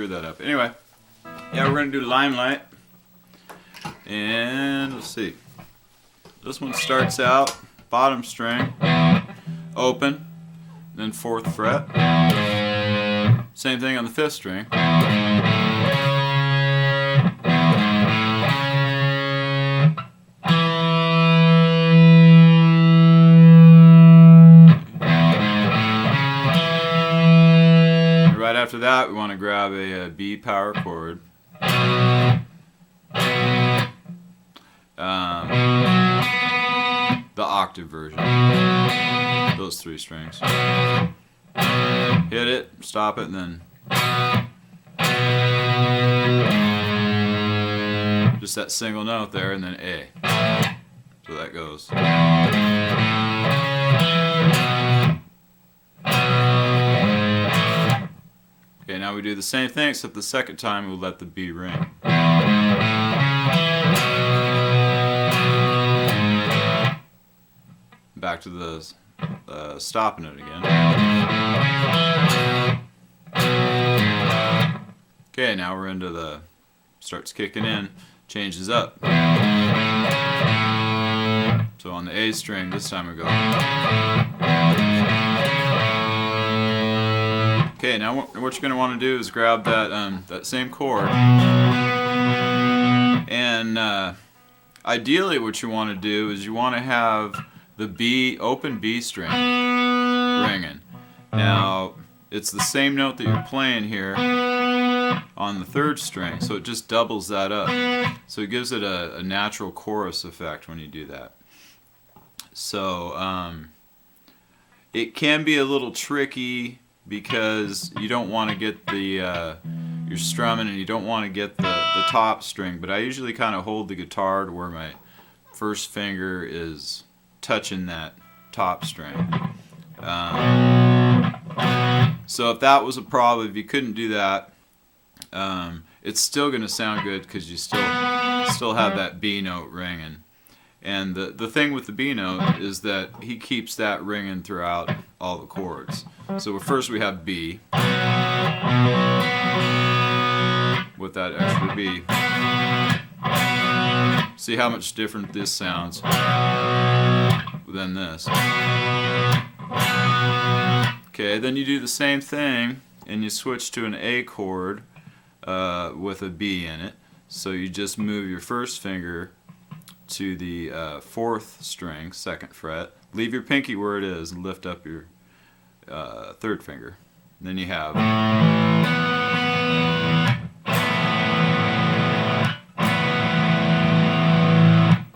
screw that up. Anyway, yeah, we're going to do Limelight. And let's see. This one starts out bottom string, open, then 4th fret. Same thing on the 5th string. Right after that, we want to grab a B power chord. The octave version. Those 3 strings. Hit it, stop it, and then just that single note there, and then A. So that goes. Okay, now we do the same thing, except the second time we'll let the B ring. Back to the stopping it again. Okay, now we're into the, starts kicking in, changes up. So on the A string, this time we go. Okay, now what you're going to want to do is grab that that same chord, and ideally what you want to do is you want to have the B, open B string ringing. Now it's the same note that you're playing here on the 3rd string, so it just doubles that up. So it gives it a natural chorus effect when you do that. So it can be a little tricky because you don't want to get the you're strumming and you don't want to get the top string, but I usually kind of hold the guitar to where my 1st finger is touching that top string. So if that was a problem, if you couldn't do that, it's still going to sound good because you still have that B note ringing. And the thing with the B note is that he keeps that ringing throughout all the chords. So first we have B with that extra B. See how much different this sounds than this. Okay, then you do the same thing and you switch to an A chord with a B in it. So you just move your 1st finger to the 4th string, 2nd fret. Leave your pinky where it is and lift up your 3rd finger. And then you have.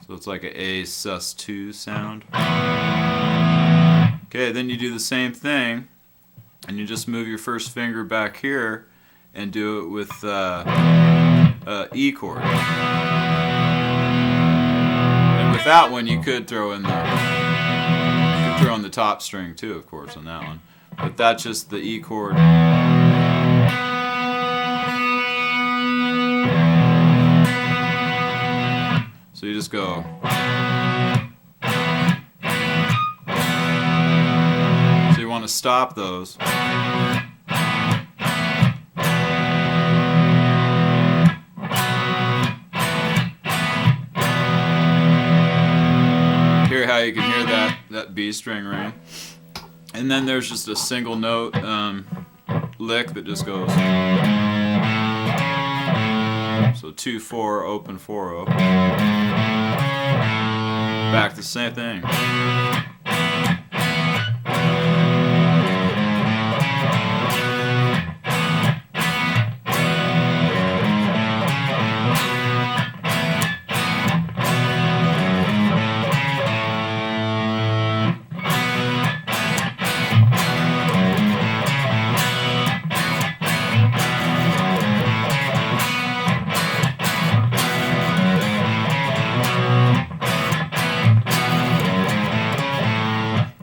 So it's like an A sus2 sound. Okay, then you do the same thing and you just move your 1st finger back here and do it with E chord. And with that one you could throw in the top string too, of course, on that one. But that's just the E chord. So you just go. So you want to stop those. Hear how you can hear that B string ring. And then there's just a single note lick that just goes. So 2-4, open 4-0. Back to the same thing.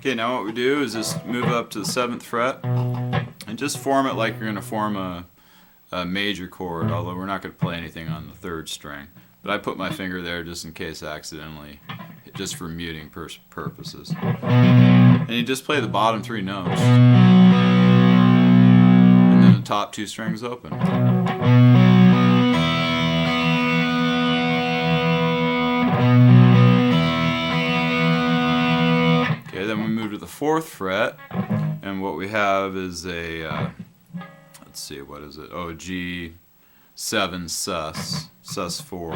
Okay, now what we do is just move up to the 7th fret and just form it like you're going to form a major chord, although we're not going to play anything on the 3rd string. But I put my finger there just in case accidentally, just for muting purposes. And you just play the bottom 3 notes, and then the top 2 strings open. Okay, then we move to the 4th fret, and what we have is a, let's see, what is it? Oh, G7 sus 4.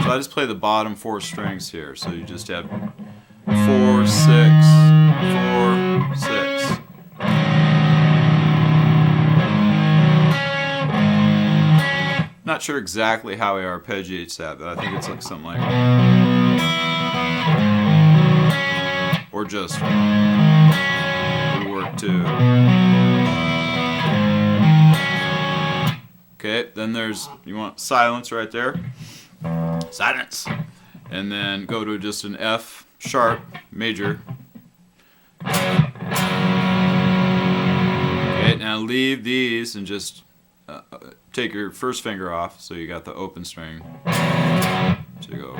So I just play the bottom 4 strings here, so you just have 4, 6, 4, 6. Not sure exactly how he arpeggiates that, but I think it's like something like, or just we work 2. Okay, then there's, you want silence right there, silence, and then go to just an F sharp major. Okay, now leave these and just take your first finger off, so you got the open string. So you go,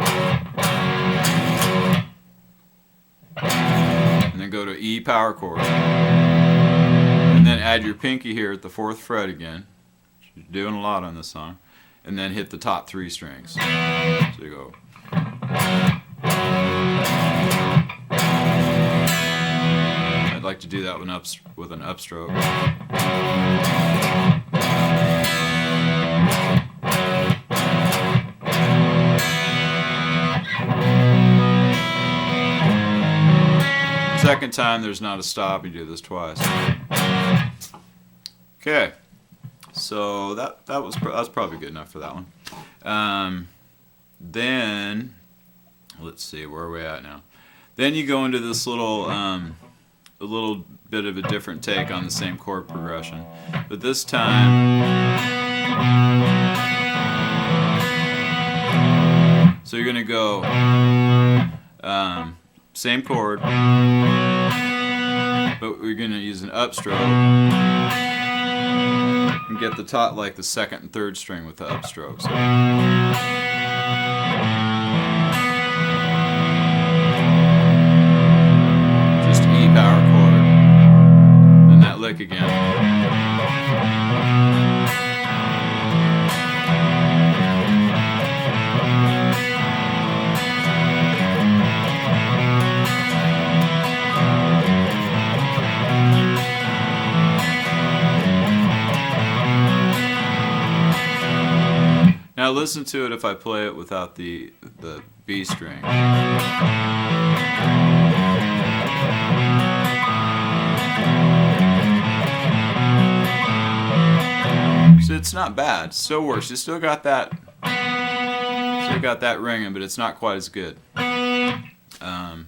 and then go to E power chord, and then add your pinky here at the 4th fret again. You're doing a lot on this song, and then hit the top 3 strings. So you go. I'd like to do that with an upstroke. Second time there's not a stop, you do this twice. Okay, so that's probably good enough for that one. Then let's see, where are we at now? Then you go into this little a little bit of a different take on the same chord progression, but this time, so you're gonna go same chord, but we're going to use an upstroke and get the top, like the 2nd and 3rd string with the upstroke. So just E power chord, then that lick again. Now listen to it if I play it without the B string. So it's not bad. Still works. You still got that ringing, but it's not quite as good.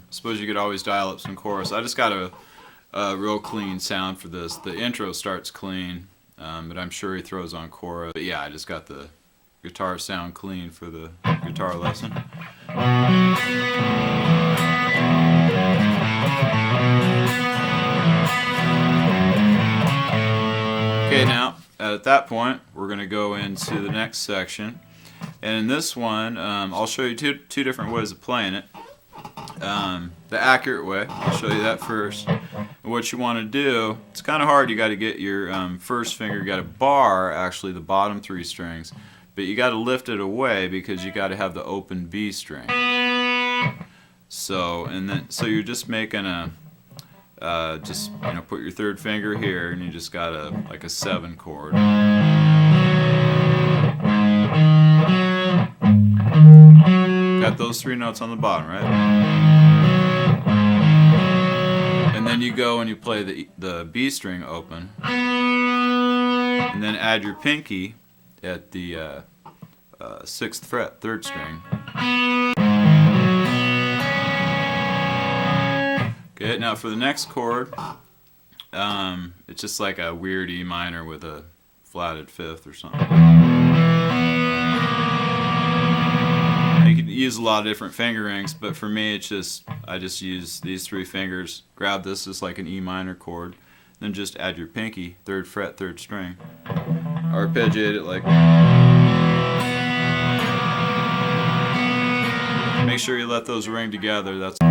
Suppose you could always dial up some chorus. I just got a real clean sound for this. The intro starts clean, but I'm sure he throws on chorus. But yeah, I just got the guitar sound clean for the guitar lesson. Okay, now at that point we're going to go into the next section, and in this one I'll show you two different ways of playing it. The accurate way, I'll show you that first. And what you want to do, it's kind of hard, you got to get your first finger, you got to bar actually the bottom 3 strings, but you got to lift it away because you got to have the open B string. So you're just making a just put your 3rd finger here, and you just got like a 7 chord. Got those 3 notes on the bottom, right? And then you go and you play the B string open, and then add your pinky at the 6th fret, 3rd string. Okay, now for the next chord, it's just like a weird E minor with a flatted 5th or something. You could use a lot of different fingerings, but for me it's just, I just use these 3 fingers, grab this as like an E minor chord, then just add your pinky, 3rd fret, 3rd string. Arpeggiate it like. Okay, Make sure you let those ring together. That's okay.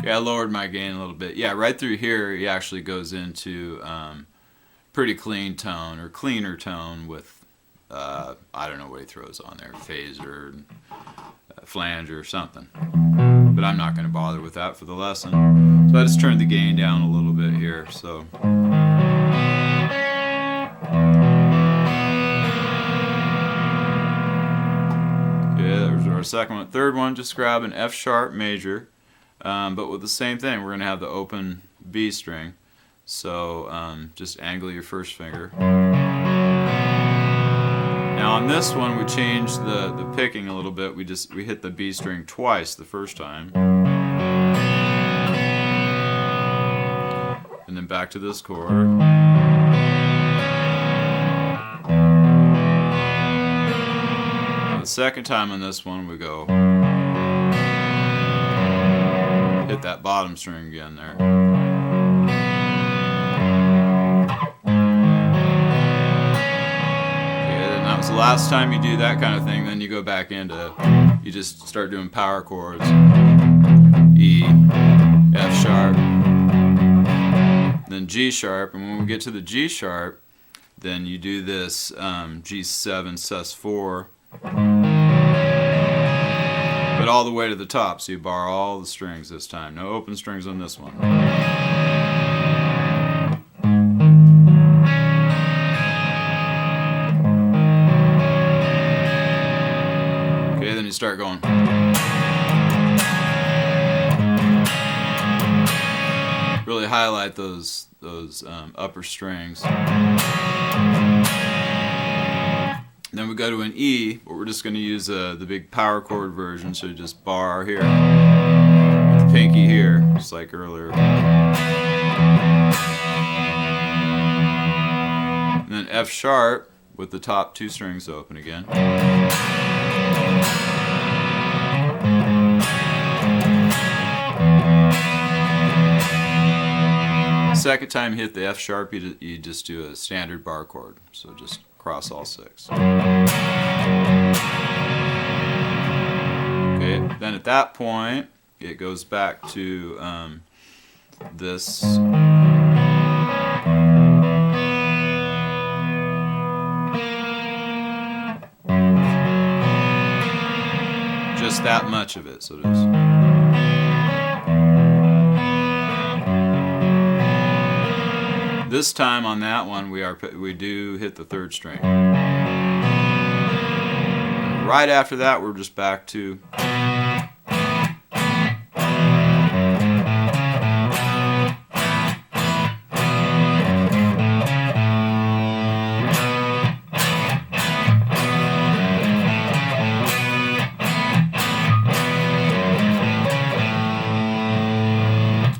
Yeah, I lowered my gain a little bit. Yeah, right through here he actually goes into pretty clean tone, or cleaner tone with, I don't know what he throws on there, phaser, flanger, or something. But I'm not going to bother with that for the lesson. So I just turned the gain down a little bit here. So. Okay, there's our second one. Third one, just grab an F sharp major, but with the same thing. We're going to have the open B string. So just angle your first finger. Now on this one we changed the picking a little bit. We hit the B string twice the first time. And then back to this chord. The second time on this one we go hit that bottom string again there. The last time you do that kind of thing, then you go back into, you just start doing power chords. E, F sharp, then G sharp, and when we get to the G sharp, then you do this G7 sus4, but all the way to the top, so you bar all the strings this time. No open strings on this one. Then you start going. Really highlight those upper strings. Then we go to an E, but we're just going to use the big power chord version. So you just bar here, with the pinky here, just like earlier. And then F sharp with the top two strings open again. Second time you hit the F sharp, you just do a standard bar chord, so just cross all six. Okay, then at that point it goes back to this just that much of it, so just. This time on that one we do hit the third string. Right after that we're just back to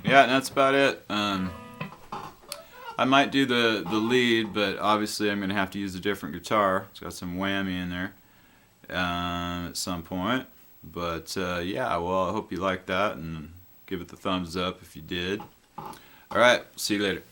yeah, and that's about it. I might do the lead, but obviously I'm going to have to use a different guitar. It's got some whammy in there at some point. But yeah, well, I hope you liked that, and give it the thumbs up if you did. Alright, see you later.